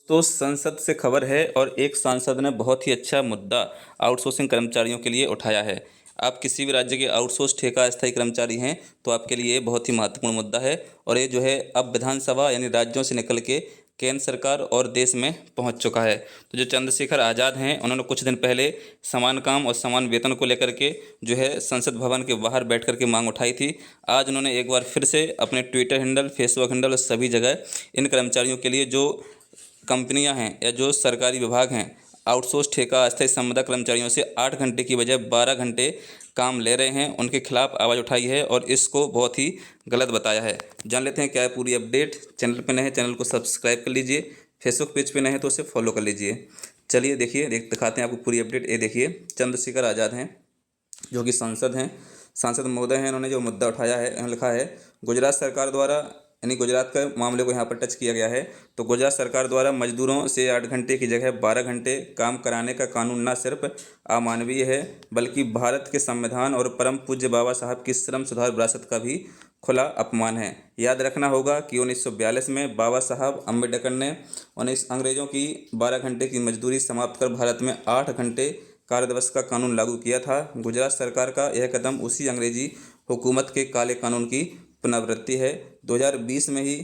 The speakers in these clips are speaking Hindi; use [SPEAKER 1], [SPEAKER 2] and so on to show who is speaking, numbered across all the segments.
[SPEAKER 1] तो संसद से खबर है और एक सांसद ने बहुत ही अच्छा मुद्दा आउटसोर्सिंग कर्मचारियों के लिए उठाया है। आप किसी भी राज्य के आउटसोर्स ठेका अस्थायी कर्मचारी हैं तो आपके लिए ये बहुत ही महत्वपूर्ण मुद्दा है और ये जो है अब विधानसभा यानी राज्यों से निकल के केंद्र सरकार और देश में पहुंच चुका है। तो जो चंद्रशेखर आज़ाद हैं उन्होंने कुछ दिन पहले समान काम और समान वेतन को लेकर के जो है संसद भवन के बाहर बैठ कर के मांग उठाई थी। आज उन्होंने एक बार फिर से अपने ट्विटर हैंडल, फेसबुक हैंडल और सभी जगह इन कर्मचारियों के लिए जो कंपनियां हैं या जो सरकारी विभाग हैं आउटसोर्स ठेका अस्थायी संविदा कर्मचारियों से 8 घंटे की बजाय 12 घंटे काम ले रहे हैं, उनके खिलाफ आवाज़ उठाई है और इसको बहुत ही गलत बताया है। जान लेते हैं क्या है पूरी अपडेट। चैनल पे नए हैं चैनल को सब्सक्राइब कर लीजिए, फेसबुक पेज पे नए हैं तो उसे फॉलो कर लीजिए। चलिए देखिए दिखाते हैं आपको पूरी अपडेट। ये देखिए चंद्रशेखर आज़ाद हैं जो कि सांसद महोदय हैं। इन्होंने जो मुद्दा उठाया है, इन्होंने लिखा है गुजरात सरकार द्वारा, यानी गुजरात के मामले को यहाँ पर टच किया गया है। तो गुजरात सरकार द्वारा मजदूरों से 8 घंटे की जगह 12 घंटे काम कराने का कानून न सिर्फ अमानवीय है बल्कि भारत के संविधान और परम पूज्य बाबा साहब की श्रम सुधार विरासत का भी खुला अपमान है। याद रखना होगा कि 1942 में बाबा साहब अम्बेडकर ने अंग्रेज़ों की 12 घंटे की मजदूरी समाप्त कर भारत में 8 घंटे कार्य दिवस का कानून लागू किया था। गुजरात सरकार का यह कदम उसी अंग्रेजी हुकूमत के काले कानून की पुनरावृत्ति है। 2020 में ही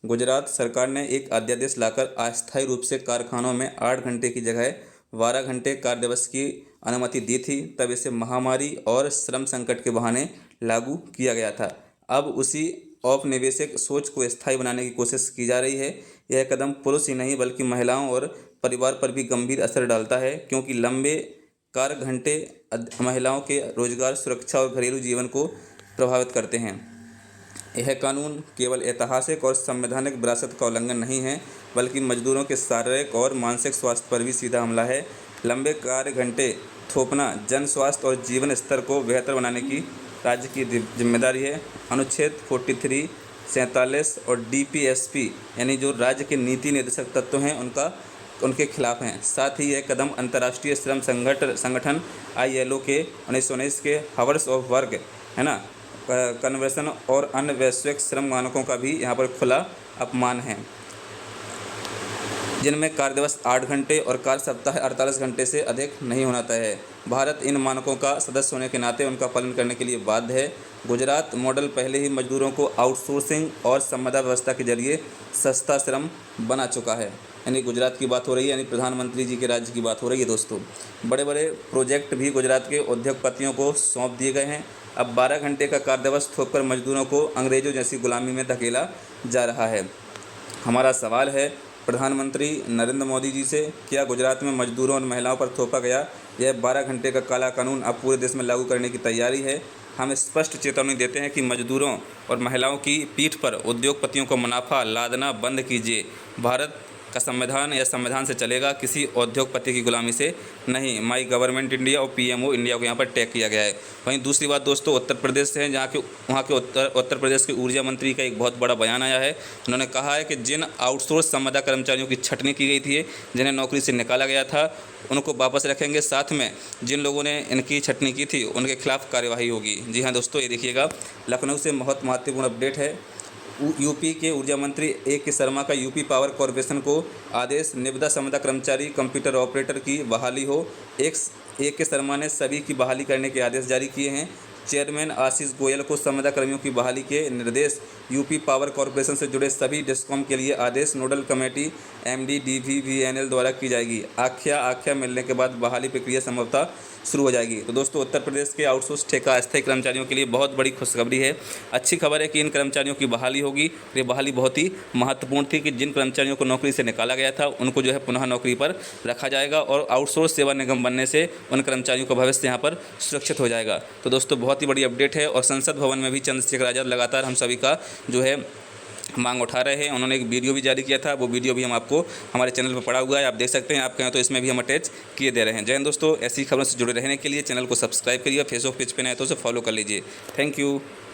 [SPEAKER 1] गुजरात सरकार ने एक अध्यादेश लाकर अस्थायी रूप से कारखानों में 8 घंटे की जगह 12 घंटे कार्य दिवस की अनुमति दी थी। तब इसे महामारी और श्रम संकट के बहाने लागू किया गया था। अब उसी औपनिवेशिक सोच को स्थायी बनाने की कोशिश की जा रही है। यह कदम पुरुष ही नहीं बल्कि महिलाओं और परिवार पर भी गंभीर असर डालता है, क्योंकि लंबे कार्य घंटे महिलाओं के रोजगार, सुरक्षा और घरेलू जीवन को प्रभावित करते हैं। यह कानून केवल ऐतिहासिक और संवैधानिक विरासत का उल्लंघन नहीं है बल्कि मजदूरों के शारीरिक और मानसिक स्वास्थ्य पर भी सीधा हमला है। लंबे कार्य घंटे थोपना जन स्वास्थ्य और जीवन स्तर को बेहतर बनाने की राज्य की जिम्मेदारी है। अनुच्छेद 43, 47 और DPSP यानी जो राज्य के नीति निर्देशक तत्व हैं उनके खिलाफ हैं। साथ ही यह कदम अंतर्राष्ट्रीय श्रम संगठन ILO के 1919 के हावर्स ऑफ वर्क है ना कन्वेंशन और अन्य वैश्विक श्रम मानकों का भी यहाँ पर खुला अपमान है, जिनमें कार्य दिवस 8 घंटे और कार्य सप्ताह 48 घंटे से अधिक नहीं होना तय है। भारत इन मानकों का सदस्य होने के नाते उनका पालन करने के लिए बाध्य है। गुजरात मॉडल पहले ही मजदूरों को आउटसोर्सिंग और संविदा व्यवस्था के जरिए सस्ता श्रम बना चुका है। यानी गुजरात की बात हो रही है, यानी प्रधानमंत्री जी के राज्य की बात हो रही है दोस्तों। बड़े बड़े प्रोजेक्ट भी गुजरात के उद्योगपतियों को सौंप दिए गए हैं। अब 12 घंटे का कार्य दिवस थोपकर मजदूरों को अंग्रेजों जैसी गुलामी में धकेला जा रहा है। हमारा सवाल है प्रधानमंत्री नरेंद्र मोदी जी से, क्या गुजरात में मजदूरों और महिलाओं पर थोपा गया यह 12 घंटे का काला कानून अब पूरे देश में लागू करने की तैयारी है? हम स्पष्ट चेतावनी देते हैं कि मजदूरों और महिलाओं की पीठ पर उद्योगपतियों को मुनाफा लादना बंद कीजिए। भारत का संविधान या संविधान से चलेगा, किसी उद्योगपति की गुलामी से नहीं। माई गवर्नमेंट इंडिया और PMO इंडिया को यहाँ पर टैग किया गया है। वहीं दूसरी बात दोस्तों, उत्तर प्रदेश से है जहाँ के वहाँ के उत्तर प्रदेश के ऊर्जा मंत्री का एक बहुत बड़ा बयान आया है। उन्होंने कहा है कि जिन आउटसोर्स संविदा कर्मचारियों की छटनी की गई थी, जिन्हें नौकरी से निकाला गया था, उनको वापस रखेंगे। साथ में जिन लोगों ने इनकी छटनी की थी उनके खिलाफ कार्यवाही होगी। जी हाँ दोस्तों, ये देखिएगा लखनऊ से बहुत महत्वपूर्ण अपडेट है। यूपी के ऊर्जा मंत्री AK शर्मा का यूपी पावर कॉरपोरेशन को आदेश, निविदा संविदा कर्मचारी कंप्यूटर ऑपरेटर की बहाली हो। AK शर्मा ने सभी की बहाली करने के आदेश जारी किए हैं। चेयरमैन आशीष गोयल को संविदा कर्मियों की बहाली के निर्देश। यूपी पावर कॉरपोरेशन से जुड़े सभी डिस्कॉम के लिए आदेश नोडल कमेटी MD DVVNL द्वारा की जाएगी। आख्या मिलने के बाद बहाली प्रक्रिया संभवतः शुरू हो जाएगी। तो दोस्तों, उत्तर प्रदेश के आउटसोर्स ठेका अस्थायी कर्मचारियों के लिए बहुत बड़ी खुशखबरी है। अच्छी खबर है कि इन कर्मचारियों की बहाली होगी। ये बहाली बहुत ही महत्वपूर्ण थी कि जिन कर्मचारियों को नौकरी से निकाला गया था उनको जो है पुनः नौकरी पर रखा जाएगा और आउटसोर्स सेवा निगम बनने से उन कर्मचारियों का भविष्य यहाँ पर सुरक्षित हो जाएगा। तो दोस्तों, बहुत ही बड़ी अपडेट है। और संसद भवन में भी चंद्रशेखर आज़ाद लगातार हम सभी का जो है मांग उठा रहे हैं। उन्होंने एक वीडियो भी जारी किया था, वो वीडियो भी हम आपको हमारे चैनल पर पड़ा हुआ है, आप देख सकते हैं। आप कहें तो इसमें भी हम अटैच किए दे रहे हैं। जय हिंद दोस्तों, ऐसी खबरों से जुड़े रहने के लिए चैनल को सब्सक्राइब करिए, फेसबुक पेज पे नए तो उसे फॉलो कर लीजिए। Thank you.